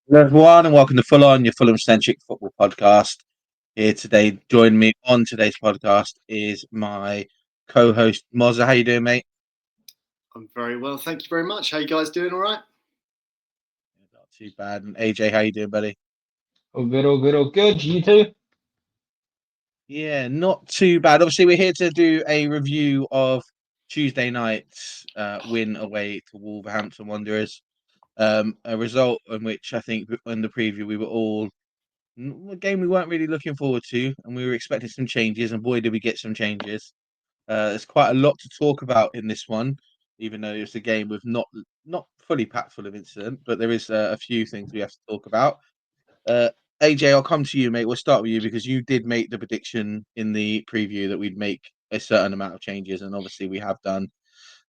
Hello everyone, and welcome to Full-on, your Fulham-centric football podcast. Here today, join me on today's podcast is my co-host Mozza. How you doing, mate? I'm very well, thank you very much. How you guys doing? All right? Not too bad. And AJ, how you doing, buddy? All good, all good, all good. You too? Yeah, not too bad. Obviously, we're here to do a review of Tuesday night's win away to Wolverhampton Wanderers. A result in which I think in the preview we were all a game we weren't really looking forward to, and we were expecting some changes, and boy, did we get some changes. There's quite a lot to talk about in this one, even though it's a game with not fully packed full of incident, but there is a few things we have to talk about. Uh, AJ, I'll come to you, mate. We'll start with you because you did make the prediction in the preview that we'd make a certain amount of changes, and obviously we have done.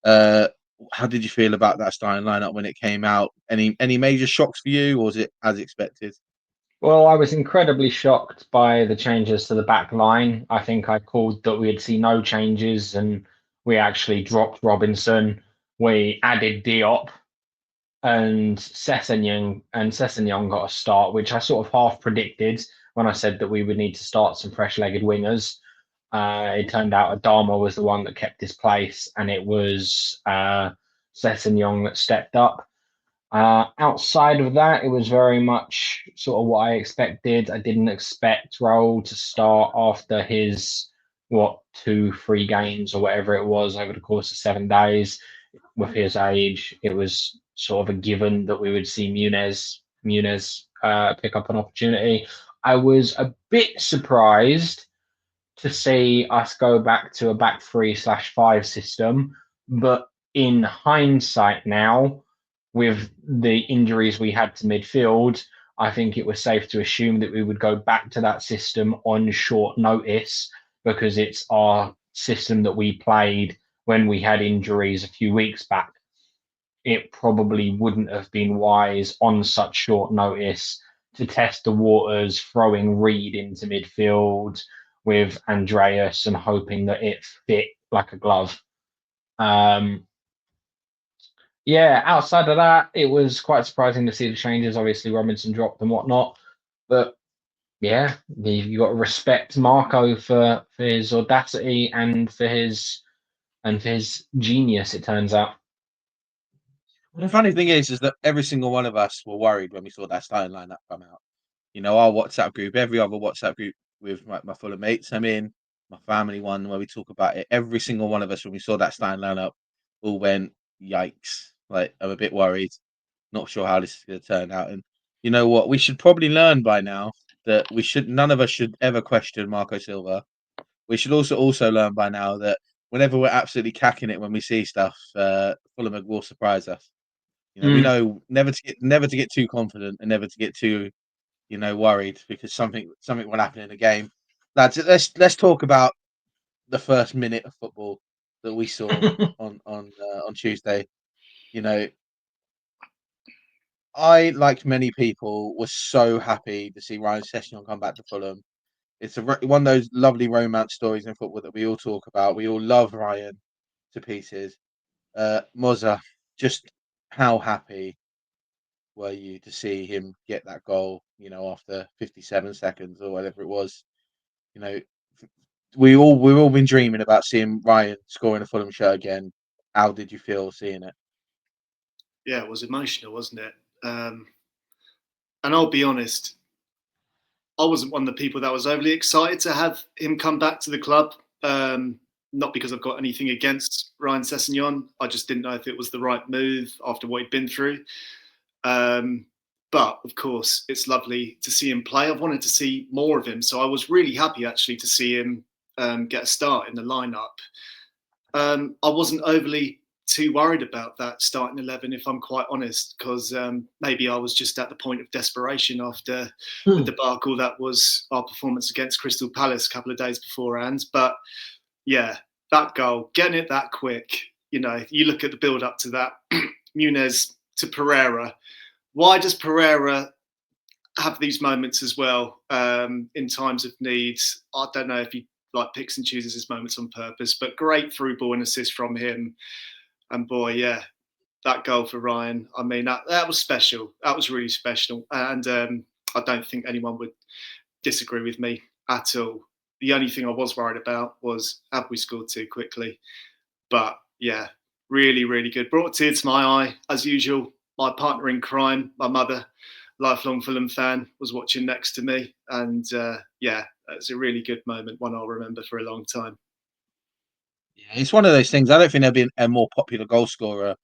Uh, how did you feel about that starting lineup when it came out? Any major shocks for you, or was it as expected? Well, I was incredibly shocked by the changes to the back line. I think I called that we'd see no changes, and we actually dropped Robinson. We added Diop and Sessegnon got a start, which I sort of half predicted when I said that we would need to start some fresh-legged wingers. It turned out Adama was the one that kept his place, and it was Sessegnon that stepped up. Outside of that, it was very much sort of what I expected. I didn't expect Raul to start after his, what, 2, 3 games or whatever it was over the course of 7 days. With his age, it was sort of a given that we would see Muniz pick up an opportunity. I was a bit surprised to see us go back to a back 3/5 system, but in hindsight now, with the injuries we had to midfield, I think it was safe to assume that we would go back to that system on short notice because it's our system that we played when we had injuries a few weeks back. It probably wouldn't have been wise on such short notice to test the waters, throwing Reed into midfield with Andreas and hoping that it fit like a glove. Um, yeah, outside of that, it was quite surprising to see the changes. Obviously, Robinson dropped and whatnot, but yeah, you got to respect Marco for his audacity and for his genius. It turns out. The funny thing is that every single one of us were worried when we saw that starting lineup come out. You know, our WhatsApp group, every other WhatsApp group with my Fulham mates I'm in, my family one where we talk about it. Every single one of us when we saw that starting lineup all went, yikes. Like, I'm a bit worried. Not sure how this is going to turn out. And you know what? We should probably learn by now that none of us should ever question Marco Silva. We should also learn by now that whenever we're absolutely cacking it when we see stuff, Fulham will surprise us. You know, we Mm. know never to get too confident and never to get too, worried because something will happen in the game. Lads, let's talk about the first minute of football that we saw on Tuesday. You know, I, like many people, was so happy to see Ryan Sessegnon come back to Fulham. It's one of those lovely romance stories in football that we all talk about. We all love Ryan to pieces. Mozza, just how happy were you to see him get that goal, after 57 seconds or whatever it was? You know, we've all been dreaming about seeing Ryan scoring a Fulham shirt again. How did you feel seeing it? Yeah, it was emotional, wasn't it? And I'll be honest, I wasn't one of the people that was overly excited to have him come back to the club. Not because I've got anything against Ryan Sessegnon. I just didn't know if it was the right move after what he'd been through. But of course, it's lovely to see him play. I've wanted to see more of him, so I was really happy actually to see him get a start in the lineup. I wasn't overly too worried about that starting 11, if I'm quite honest, because maybe I was just at the point of desperation after the debacle that was our performance against Crystal Palace a couple of days beforehand. But yeah, that goal, getting it that quick, you look at the build up to that, Muniz to Pereira. Why does Pereira have these moments as well in times of need? I don't know if he picks and chooses his moments on purpose, but great through ball and assist from him. And boy, yeah, that goal for Ryan. I mean, that was special. That was really special. And I don't think anyone would disagree with me at all. The only thing I was worried about was, have we scored too quickly? But yeah, really, really good. Brought tears to my eye, as usual. My partner in crime, my mother, lifelong Fulham fan, was watching next to me. And yeah, it's a really good moment, one I'll remember for a long time. Yeah, it's one of those things. I don't think there'll be a more popular goal scorer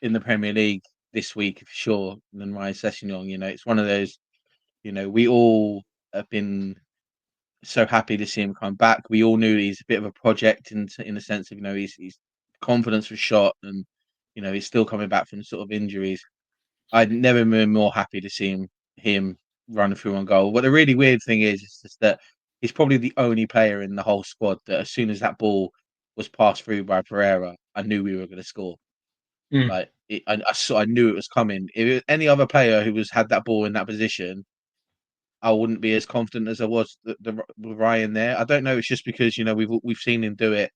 in the Premier League this week, for sure, than Ryan Sessegnon. You know, it's one of those, you know, we all have been so happy to see him come back. We all knew he's a bit of a project in the sense of, you know, his confidence was shot, and you know he's still coming back from sort of injuries. I'd never been more happy to see him run through on goal. But the really weird thing is just that he's probably the only player in the whole squad that as soon as that ball was passed through by Pereira, I knew we were going to score. Like I knew it was coming. If it was any other player who had that ball in that position, I wouldn't be as confident as I was with Ryan there. I don't know. It's just because, you know, we've seen him do it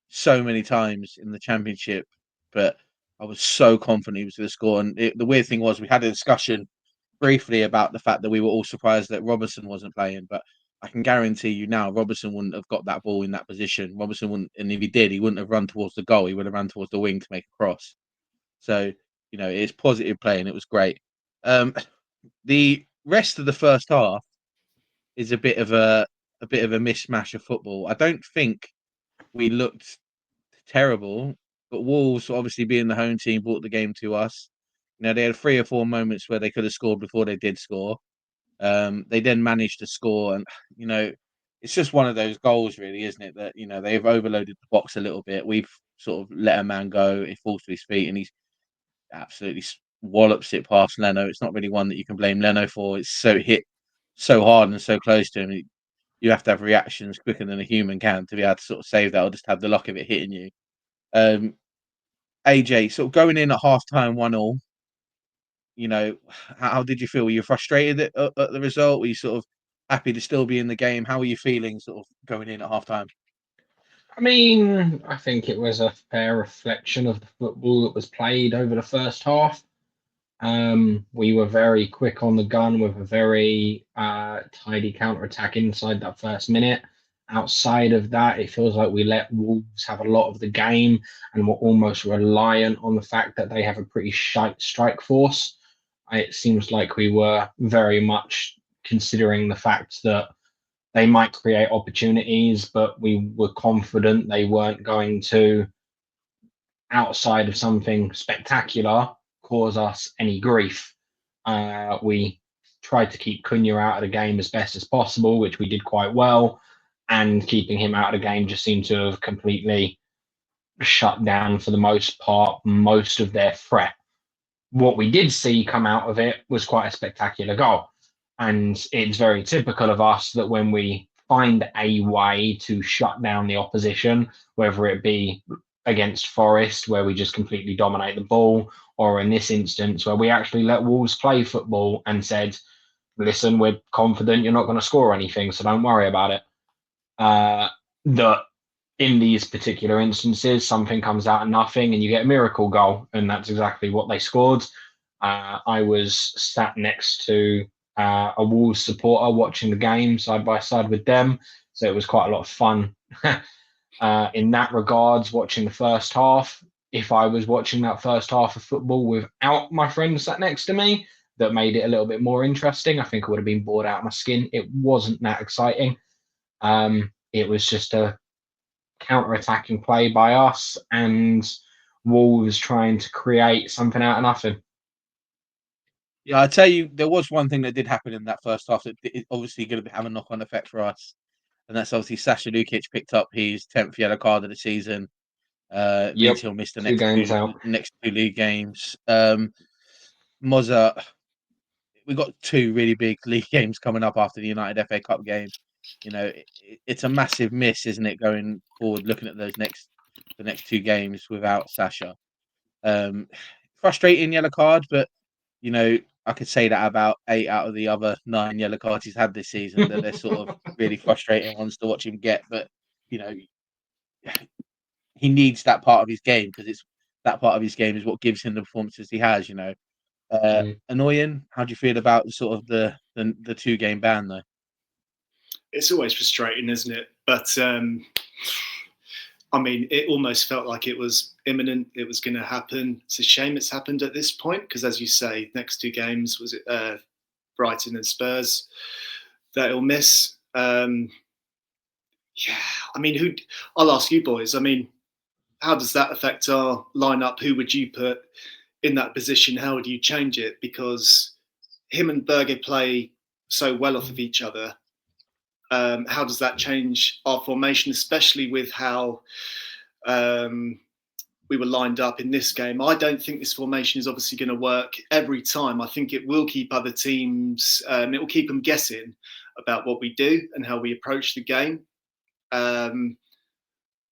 so many times in the Championship, but I was so confident he was going to score. And the weird thing was, we had a discussion briefly about the fact that we were all surprised that Robertson wasn't playing, but I can guarantee you now, Robertson wouldn't have got that ball in that position. Robertson wouldn't, and if he did, he wouldn't have run towards the goal. He would have run towards the wing to make a cross. So, you know, it's positive play, and it was great. The rest of the first half is a bit of a mishmash of football. I don't think we looked terrible, but Wolves, obviously being the home team, brought the game to us. You know, they had 3 or 4 moments where they could have scored before they did score. They then managed to score, and you know, it's just one of those goals, really, isn't it? That, you know, they've overloaded the box a little bit. We've sort of let a man go. He falls to his feet, and he's absolutely wallops it past Leno. It's not really one that you can blame Leno for. It's so hit so hard and so close to him. You have to have reactions quicker than a human can to be able to sort of save that, or just have the luck of it hitting you. AJ, sort of going in at half time 1-1, you know, how did you feel? Were you frustrated at the result? Were you sort of happy to still be in the game? How were you feeling sort of going in at half time? I mean, I think it was a fair reflection of the football that was played over the first half. We were very quick on the gun with a very tidy counter attack inside that first minute. Outside of that, it feels like we let Wolves have a lot of the game and were almost reliant on the fact that they have a pretty shite strike force. It seems like we were very much considering the fact that they might create opportunities, but we were confident they weren't going to, outside of something spectacular, cause us any grief. We tried to keep Cunha out of the game as best as possible, which we did quite well. And keeping him out of the game just seemed to have completely shut down, for the most part, most of their threat. What we did see come out of it was quite a spectacular goal. And it's very typical of us that when we find a way to shut down the opposition, whether it be against Forest, where we just completely dominate the ball, or in this instance, where we actually let Wolves play football and said, listen, we're confident you're not going to score anything, so don't worry about it. That in these particular instances, something comes out of nothing and you get a miracle goal. And that's exactly what they scored. I was sat next to a Wolves supporter watching the game side by side with them. So it was quite a lot of fun in that regards, watching the first half. If I was watching that first half of football without my friend sat next to me, that made it a little bit more interesting. I think I would have been bored out of my skin. It wasn't that exciting. It was just a counter-attacking play by us and Wolves trying to create something out of nothing. Yeah, I tell you, there was one thing that did happen in that first half that is obviously going to have a knock-on effect for us, and that's obviously Saša Lukić picked up his 10th yellow card of the season. Means he'll miss the 2 games out. next 2 league games. Mozza, we got 2 really big league games coming up after the United FA Cup game. You know, it's a massive miss, isn't it, going forward, looking at the next 2 games without Saša. Frustrating yellow card, but you know, I could say that about 8 out of the other 9 yellow cards he's had this season, that they're sort of really frustrating ones to watch him get. But you know, he needs that part of his game, because that part of his game is what gives him the performances he has. Mm. Annoying. How do you feel about sort of the 2-game ban though? It's always frustrating, isn't it? But I mean, it almost felt like it was imminent. It was going to happen. It's a shame it's happened at this point because, as you say, next 2 games was it Brighton and Spurs that he'll miss. Yeah, I mean, I'll ask you boys. I mean, how does that affect our lineup? Who would you put in that position? How would you change it? Because him and Berge play so well off of each other. How does that change our formation, especially with how we were lined up in this game? I don't think this formation is obviously going to work every time. I think it will keep other teams, it will keep them guessing about what we do and how we approach the game.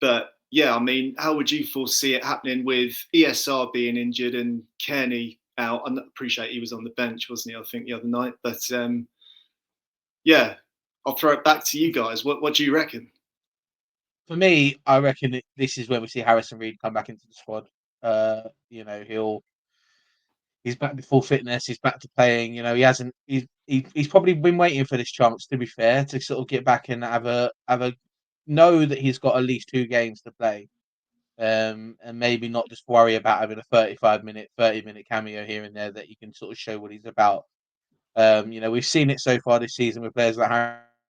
But yeah, I mean, how would you foresee it happening with ESR being injured and Kearney out? I appreciate he was on the bench, wasn't he? I think the other night. But yeah, I'll throw it back to you guys. What do you reckon? For me, I reckon this is where we see Harrison Reed come back into the squad. He's back to full fitness. He's back to playing. He hasn't. He's probably been waiting for this chance. To be fair, to sort of get back and have a know that he's got at least 2 games to play, and maybe not just worry about having a 35-minute, 30-minute cameo here and there that you can sort of show what he's about. We've seen it so far this season with players like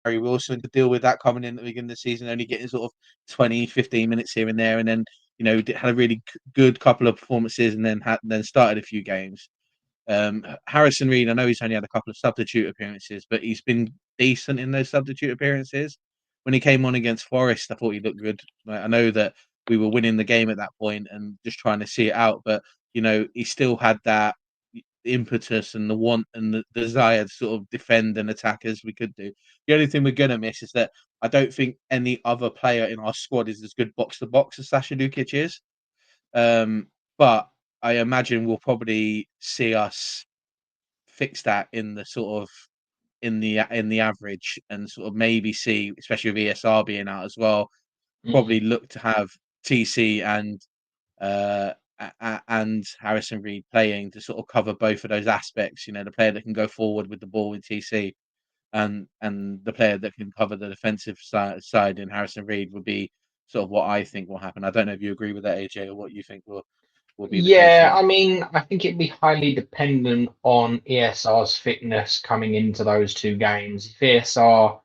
Harry Wilson to deal with that coming in at the beginning of the season, only getting sort of 20, 15 minutes here and there, and then had a really good couple of performances, and then started a few games. Harrison Reed, I know he's only had a couple of substitute appearances, but he's been decent in those substitute appearances. When he came on against Forest, I thought he looked good. I know that we were winning the game at that point and just trying to see it out, but he still had that impetus and the want and the desire to sort of defend and attack as we could do. The only thing we're going to miss is that I don't think any other player in our squad is as good box to box as Saša Lukić is. But I imagine we'll probably see us fix that in the sort of in the average, and sort of maybe see, especially with ESR being out as well, probably look to have TC and Harrison Reed playing to sort of cover both of those aspects. The player that can go forward with the ball with TC, and the player that can cover the defensive side in Harrison Reed would be sort of what I think will happen. I don't know if you agree with that, AJ, or what you think will be the case Yeah, here. I mean, I think it'd be highly dependent on ESR's fitness coming into those 2 games. If ESR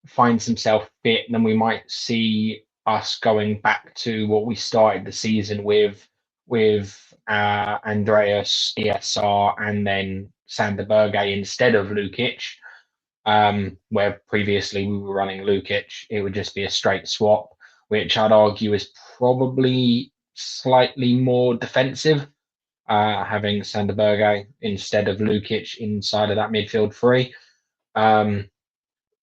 finds himself fit, then we might see us going back to what we started the season with Andreas, ESR, and then Sander Berge instead of Lukic. Where previously we were running Lukic, it would just be a straight swap, which I'd argue is probably slightly more defensive, having Sander Berge instead of Lukic inside of that midfield 3.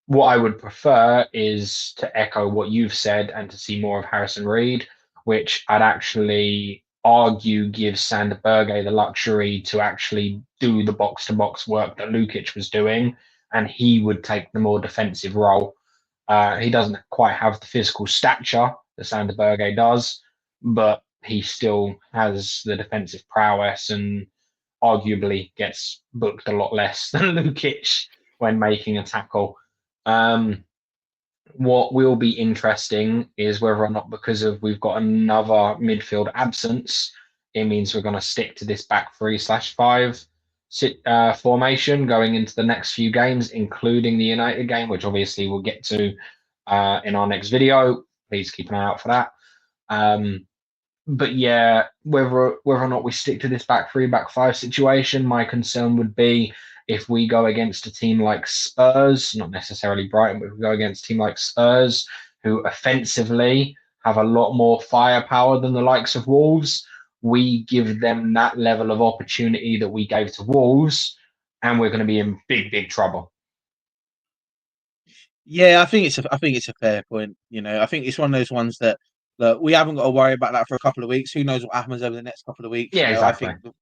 What I would prefer is to echo what you've said and to see more of Harrison Reed, which I'd actually argue gives Sander Berge the luxury to actually do the box to box work that Lukic was doing, and he would take the more defensive role. He doesn't quite have the physical stature that Sander Berge does, but he still has the defensive prowess and arguably gets booked a lot less than Lukic when making a tackle. What will be interesting is whether or not, because of we've got another midfield absence, it means we're going to stick to this back 3/5 formation going into the next few games, including the United game, which obviously we'll get to in our next video. Please keep an eye out for that. But yeah, whether or not we stick to this back 3, back 5 situation, my concern would be if we go against a team like Spurs, not necessarily Brighton, but if we go against a team like Spurs, who offensively have a lot more firepower than the likes of Wolves, we give them that level of opportunity that we gave to Wolves, and we're going to be in big, big trouble. Yeah, I think it's a fair point. I think it's one of those ones that look, we haven't got to worry about that for a couple of weeks. Who knows what happens over the next couple of weeks? Yeah, I exactly. think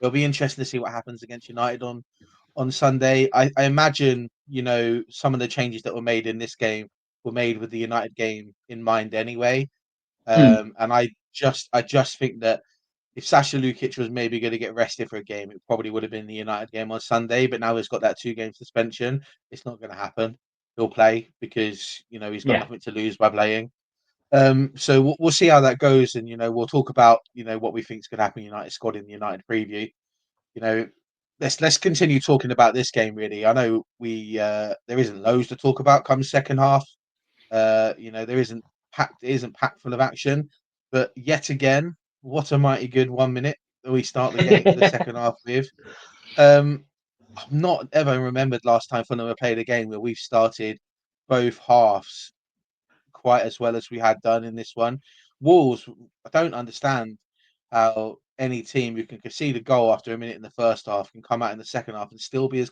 it'll be interesting to see what happens against United on Sunday. I imagine some of the changes that were made in this game were made with the United game in mind anyway. And I just think that if Saša Lukić was maybe going to get rested for a game, it probably would have been the United game on Sunday. But now he's got that 2-game suspension. It's not going to happen. He'll play because he's got nothing to lose by playing. So we'll see how that goes, and we'll talk about what we think is going to happen in United squad in the United preview. Let's continue talking about this game. Really, I know there isn't loads to talk about come second half. There isn't packed. It isn't packed full of action, but yet again, what a mighty good 1 minute that we start the second half with. I've not ever remembered last time Fulham have played a game where we've started both halves quite as well as we had done in this one. Wolves, I don't understand how any team who can concede a goal after a minute in the first half can come out in the second half and still be as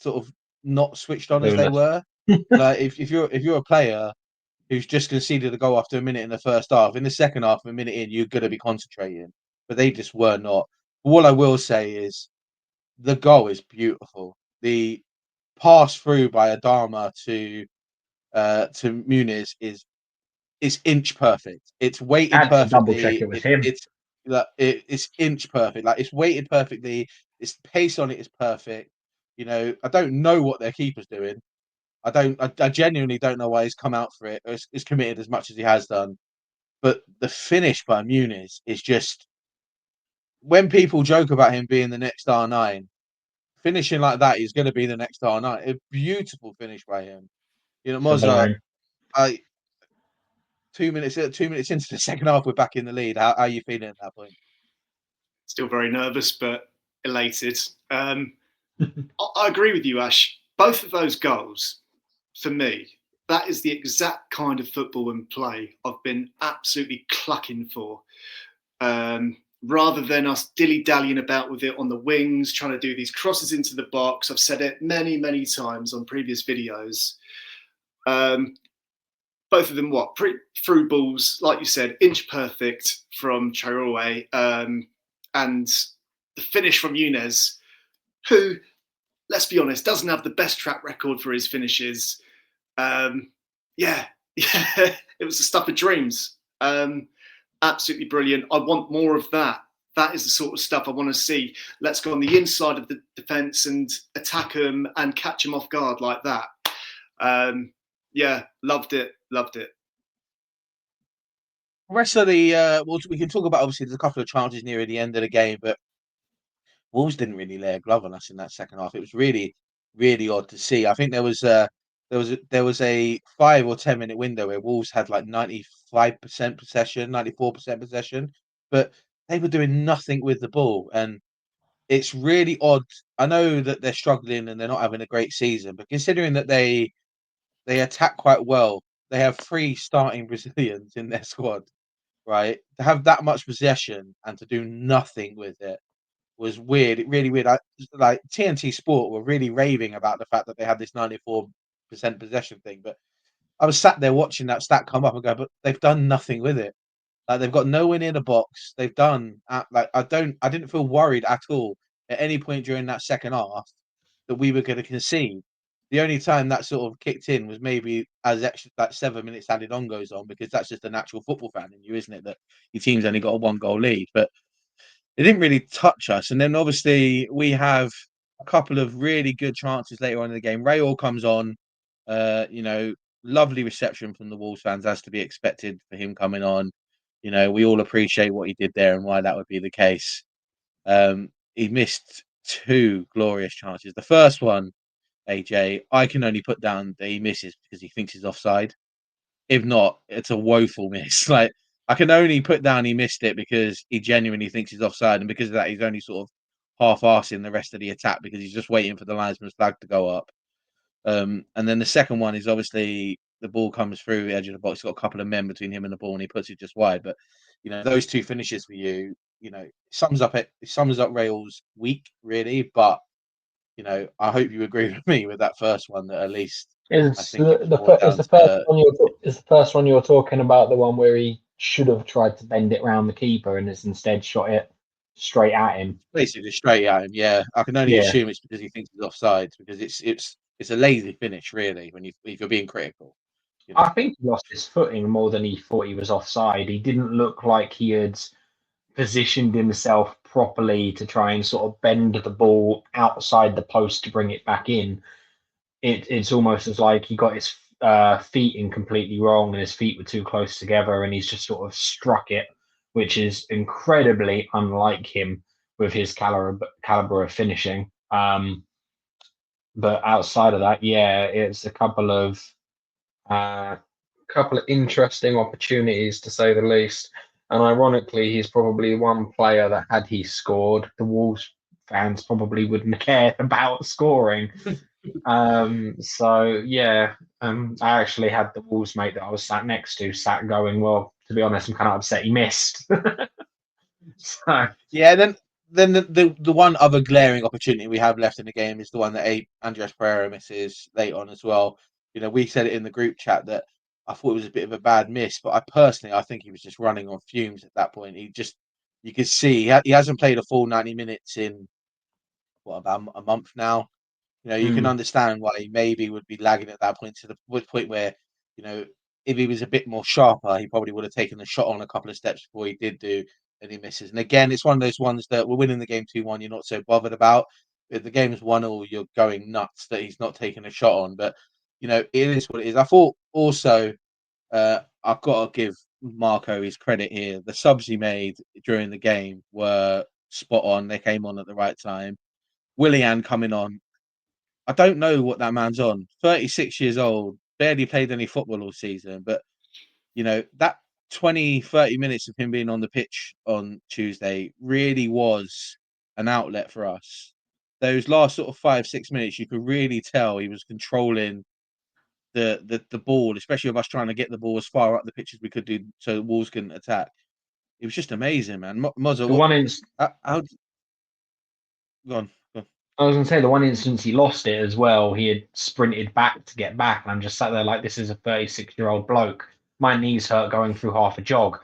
sort of not switched on as they were. Like if you're a player who's just conceded a goal after a minute in the first half, in the second half, a minute in, you're going to be concentrating. But they just were not. But what I will say is the goal is beautiful. The pass through by Adama to Muniz is inch perfect. It's weighted Had to double check perfectly. it was him. It's inch perfect. Like it's weighted perfectly. Its pace on it is perfect. I don't know what their keeper's doing. I genuinely don't know why he's come out for it. Or is committed as much as he has done. But the finish by Muniz is just when people joke about him being the next R9, finishing like that is going to be the next R9. A beautiful finish by him. Mozza, Sublime. 2 minutes into the second half, we're back in the lead. How are you feeling at that point? Still very nervous, but elated. I agree with you, Ash. Both of those goals, for me, that is the exact kind of football and play I've been absolutely clucking for. Rather than us dilly-dallying about with it on the wings, trying to do these crosses into the box. I've said it many, many times on previous videos. Both of them, through balls, like you said, inch perfect from Traore, and the finish from Muniz, who, let's be honest, doesn't have the best track record for his finishes. It was the stuff of dreams. Absolutely brilliant. I want more of that. That is the sort of stuff I want to see. Let's go on the inside of the defence and attack them and catch them off guard like that. Loved it. The rest of the we can talk about, obviously there's a couple of chances near the end of the game, but Wolves didn't really lay a glove on us in that second half. It was really, really odd to see. I think there was a 5 or 10 minute window where Wolves had like 95% possession, 94% possession, but they were doing nothing with the ball. And it's really odd. I know that they're struggling and they're not having a great season, but considering that they attack quite well, they have 3 starting Brazilians in their squad, right? To have that much possession and to do nothing with it was weird. Really weird. Like TNT Sport were really raving about the fact that they had this 94% possession thing, but I was sat there watching that stat come up and go, but they've done nothing with it. Like they've got nowhere near the box. They've done I didn't feel worried at all at any point during that second half that we were going to concede. The only time that sort of kicked in was maybe as extra 7 minutes added on goes on, because that's just a natural football fan in you, isn't it? That your team's only got a 1-goal lead, but it didn't really touch us. And then obviously we have a couple of really good chances later on in the game. Raul comes on, lovely reception from the Wolves fans, as to be expected for him coming on. We all appreciate what he did there and why that would be the case. He missed 2 glorious chances. The first one, AJ, I can only put down that he misses because he thinks he's offside. If not, it's a woeful miss. Like, I can only put down he missed it because he genuinely thinks he's offside, and because of that, he's only sort of half-arsing the rest of the attack because he's just waiting for the linesman's flag to go up. And then the second one is obviously the ball comes through the edge of the box. He's got a couple of men between him and the ball, and he puts it just wide. But those 2 finishes for you, sums up Rail's week really. But I hope you agree with me with that first one, that at least I think it was more down to Is the first one you're talking about the one where he should have tried to bend it around the keeper and has instead shot it straight at him? basically straight at him. Yeah, I can only assume it's because he thinks he's offside, because it's a lazy finish really if you're being critical. I think he lost his footing more than he thought he was offside. He didn't look like he had positioned himself properly to try and sort of bend the ball outside the post to bring it back in. It's almost as like he got his feet in completely wrong and his feet were too close together and he's just sort of struck it, which is incredibly unlike him with his caliber of finishing. But outside of that, yeah, it's a couple of interesting opportunities to say the least. And ironically, he's probably one player that had he scored, the Wolves fans probably wouldn't care about scoring. So yeah, I actually had the Wolves mate that I was sat next to sat going, well, to be honest, I'm kind of upset he missed. So Yeah, then the one other glaring opportunity we have left in the game is the one that Andreas Pereira misses late on as well. You know, we said it in the group chat that I thought it was a bit of a bad miss, but I think he was just running on fumes at that point. You could see he hasn't played a full 90 minutes in about a month now. You know, you can understand why he maybe would be lagging at that point to the point where, you know, if he was a bit more sharper, he probably would have taken the shot on a couple of steps before he did do, and he misses. And again, it's one of those ones that we're winning the game 2-1, you're not so bothered about. If the game's 1-1, you're going nuts that he's not taking a shot on. But, you know, it is what it is. I thought also, I've got to give Marco his credit here. The subs he made during the game were spot on. They came on at the right time. Willian coming on, I don't know what that man's on. 36 years old, barely played any football all season. But, you know, that 20, 30 minutes of him being on the pitch on Tuesday really was an outlet for us. Those last sort of 5-6 minutes, you could really tell he was controlling the ball, especially with us trying to get the ball as far up the pitch as we could do so the Wolves couldn't attack. It was just amazing, man. Mozza, how go on. I was going to say the one instance he lost it as well. He had sprinted back to get back, and I'm just sat there like, this is a 36-year-old bloke. My knees hurt going through half a jog.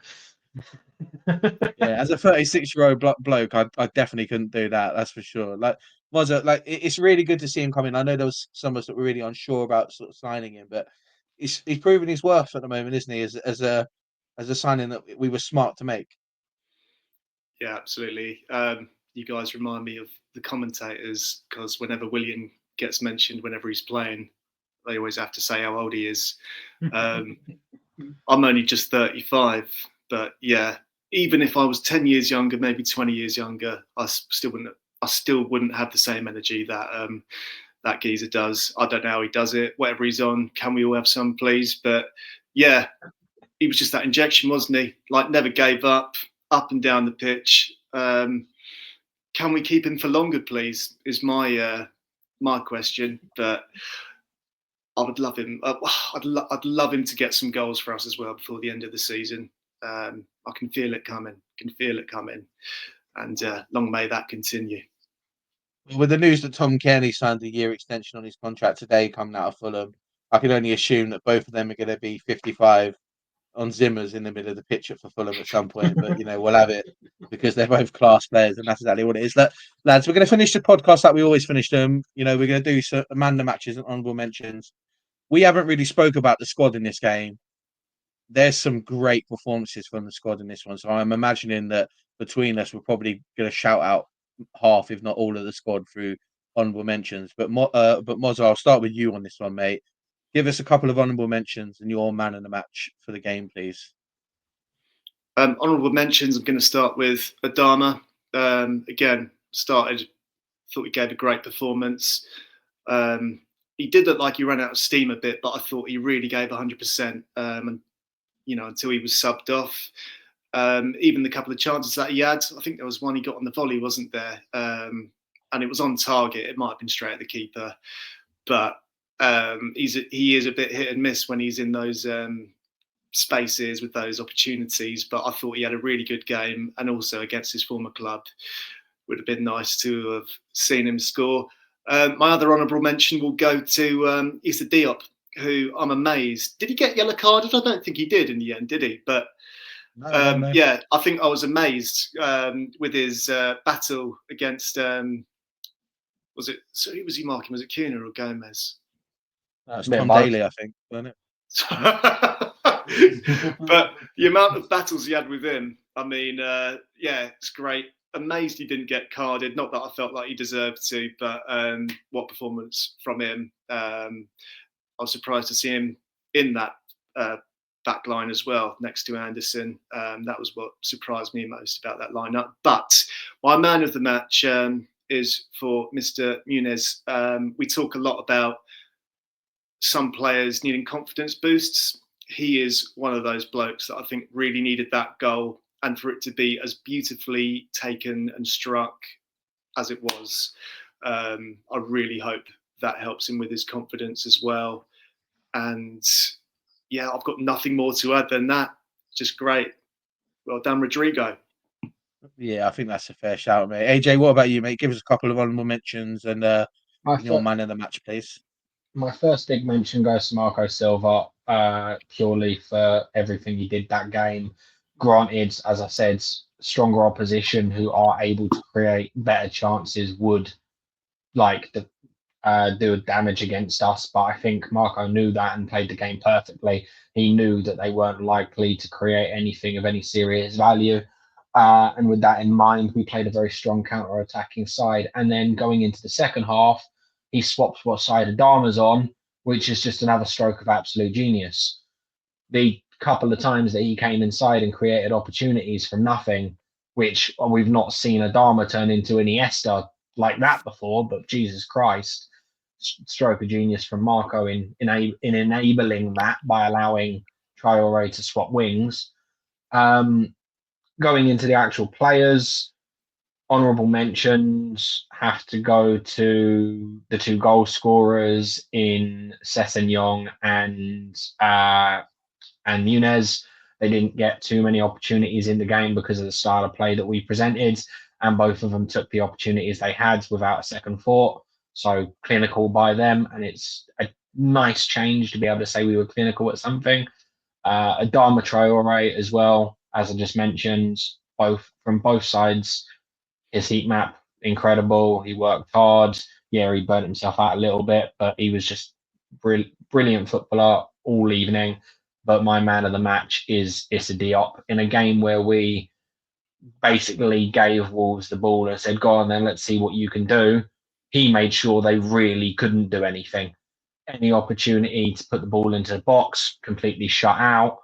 Yeah, as a 36-year-old bloke, I definitely couldn't do that. That's for sure. Like, it's really good to see him come in. I know there was some of us that were really unsure about sort of signing him, but he's proven his worth at the moment, isn't he? As a signing that we were smart to make. Yeah, absolutely. You guys remind me of the commentators because whenever Willian gets mentioned, whenever he's playing, they always have to say how old he is. I'm only just 35, but yeah, even if I was 10 years younger, maybe 20 years younger, I still wouldn't have the same energy that that geezer does. I don't know how he does it. Whatever he's on, can we all have some, please? But yeah, he was just that injection, wasn't he? Like, never gave up and down the pitch. Can we keep him for longer, please? Is my question. But I would love him. I'd love him to get some goals for us as well before the end of the season. I can feel it coming. And long may that continue. With the news that Tom Cairney signed a year extension on his contract today coming out of Fulham, I can only assume that both of them are going to be 55 on Zimmers in the middle of the pitch for Fulham at some point. But, you know, we'll have it because they're both class players and that's exactly what it is. Lads, we're going to finish the podcast like we always finish them. You know, we're going to do some Amanda matches and honourable mentions. We haven't really spoke about the squad in this game. There's some great performances from the squad in this one. So I'm imagining that between us, we're probably going to shout out half, if not all, of the squad through honourable mentions. But Mozza, I'll start with you on this one, mate. Give us a couple of honourable mentions and your man in the match for the game, please. Honourable mentions, I'm going to start with Adama. Again, thought he gave a great performance. He did look like he ran out of steam a bit, but I thought he really gave 100%. And you know, until he was subbed off. Even the couple of chances that he had, I think there was one he got on the volley, wasn't there? And it was on target. It might have been straight at the keeper, but he is a bit hit and miss when he's in those spaces with those opportunities. But I thought he had a really good game, and also against his former club, would have been nice to have seen him score. My other honourable mention will go to Issa Diop, who I'm amazed. Did he get yellow carded? I don't think he did in the end, did he? But No. yeah, I think I was amazed with his battle against. Who was he marking? Was it Kuna or Gomez? That was Tom Daly, I think, wasn't it? But the amount of battles he had with him, I mean, yeah, it's great. Amazed he didn't get carded. Not that I felt like he deserved to, but what performance from him. I was surprised to see him in that back line as well, next to Anderson. That was what surprised me most about that lineup. But my man of the match is for Mr. Muniz. We talk a lot about some players needing confidence boosts. He is one of those blokes that I think really needed that goal, and for it to be as beautifully taken and struck as it was, I really hope that helps him with his confidence as well. And yeah, I've got nothing more to add than that. Just great. Well done, Rodrigo. Yeah, I think that's a fair shout, mate. AJ, what about you, mate? Give us a couple of honourable mentions and your man of the match, please. My first big mention goes to Marco Silva, purely for everything he did that game. Granted, as I said, stronger opposition who are able to create better chances would do damage against us. But I think Marco knew that and played the game perfectly. He knew that they weren't likely to create anything of any serious value. And with that in mind, we played a very strong counter-attacking side. And then going into the second half, he swaps what side Adama's on, which is just another stroke of absolute genius. The couple of times that he came inside and created opportunities from nothing, which we've not seen Adama turn into an Iniesta like that before, but Jesus Christ, stroke of genius from Marco in enabling that by allowing Traore to swap wings. Going into the actual players, honourable mentions have to go to the two goal scorers in Sessegnon and Muniz. They didn't get too many opportunities in the game because of the style of play that we presented, and both of them took the opportunities they had without a second thought. So clinical by them, and it's a nice change to be able to say we were clinical at something. Adama Traore as well, as I just mentioned, from both sides. His heat map, incredible. He worked hard. Yeah, he burnt himself out a little bit, but he was just brilliant footballer all evening. But my man of the match is Issa Diop in a game where we basically gave Wolves the ball and said, go on then, let's see what you can do. He made sure they really couldn't do anything. Any opportunity to put the ball into the box, completely shut out.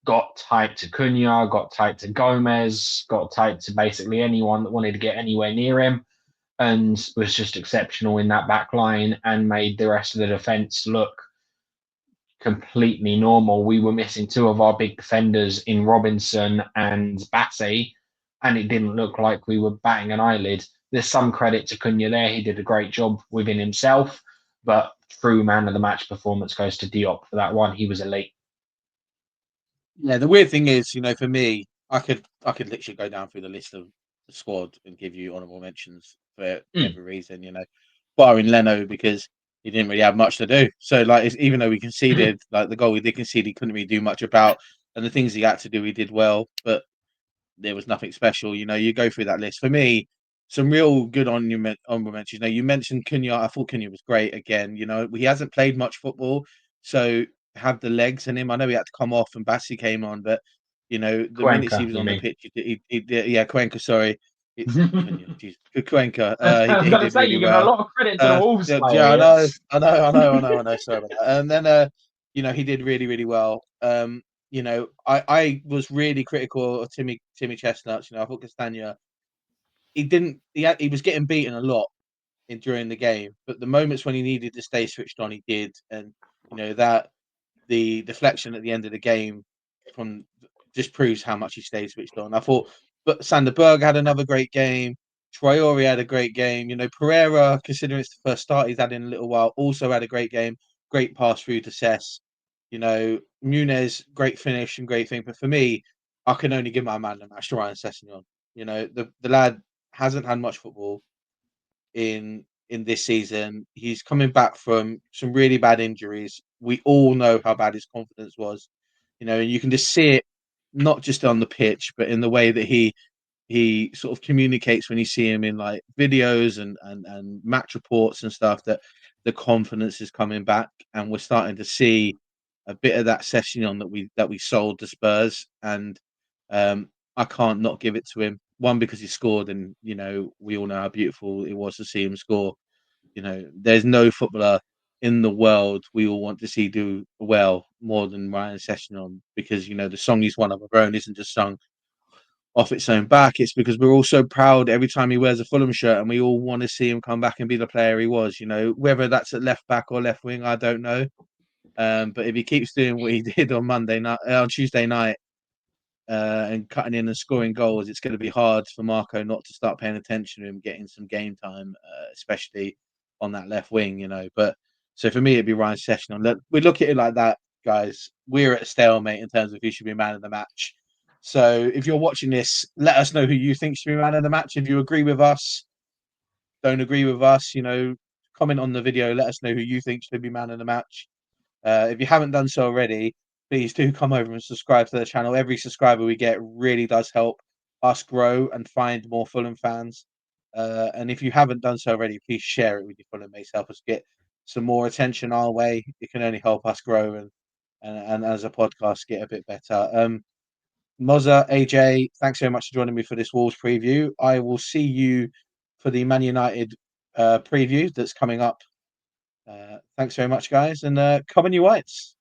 Got tight to Cunha, got tight to Gomez, got tight to basically anyone that wanted to get anywhere near him, and was just exceptional in that back line and made the rest of the defence look completely normal. We were missing two of our big defenders in Robinson and Batty, and it didn't look like we were batting an eyelid. There's some credit to Cunha there. He did a great job within himself, but true man of the match performance goes to Diop for that one. He was elite. Yeah, the weird thing is, for me, I could literally go down through the list of the squad and give you honourable mentions for every reason, barring Leno because he didn't really have much to do. So, even though we conceded, the goal we did concede, he couldn't really do much about, and the things he had to do, he did well, but there was nothing special. You go through that list. For me, some real good honourable mentions. You mentioned Cunha. I thought Cunha was great again. He hasn't played much football, so have the legs in him. I know he had to come off and Bassi came on, but the minutes he was on the pitch, he did. Yeah, Cuenca. Sorry, it's Cuenca. I was going to say really you're giving a lot of credit to the Wolves player. Yeah, I know. Sorry about that. And then, he did really, really well. I was really critical of Timmy Chestnut. I thought Castagna, he was getting beaten a lot during the game, but the moments when he needed to stay switched on, he did. And that the deflection at the end of the game from just proves how much he stayed switched on. I thought, but Sander Berg had another great game. Traore had a great game. Pereira, considering it's the first start he's had in a little while, also had a great game. Great pass through to Cess. Muniz, great finish and great thing. But for me, I can only give my man the match to Ryan Sessegnon. The lad hasn't had much football in this season. He's coming back from some really bad injuries. We all know how bad his confidence was. And you can just see it not just on the pitch, but in the way that he sort of communicates when you see him in videos and match reports and stuff, that the confidence is coming back, and we're starting to see a bit of that session on that we sold to Spurs, and I can't not give it to him. One, because he scored, and we all know how beautiful it was to see him score. There's no footballer in the world we all want to see do well more than Ryan Sessegnon, because the song he's one of our own isn't just sung off its own back. It's because we're all so proud every time he wears a Fulham shirt, and we all want to see him come back and be the player he was. Whether that's at left back or left wing, I don't know. But if he keeps doing what he did on Tuesday night, and cutting in and scoring goals, it's going to be hard for Marco not to start paying attention to him getting some game time, especially on that left wing. But so for me, it'd be Ryan Sessegnon. We look at it like that, guys. We're at a stalemate in terms of who should be man of the match. So if you're watching this, let us know who you think should be man of the match. If you agree with us, don't agree with us, comment on the video. Let us know who you think should be man of the match. If you haven't done so already, please do come over and subscribe to the channel. Every subscriber we get really does help us grow and find more Fulham fans. And if you haven't done so already, please share it with your Fulham mates. Help us get some more attention our way. It can only help us grow and as a podcast get a bit better. Mozza, AJ, thanks very much for joining me for this Wolves preview. I will see you for the Man United preview that's coming up. Thanks very much, guys, and come on, you Whites.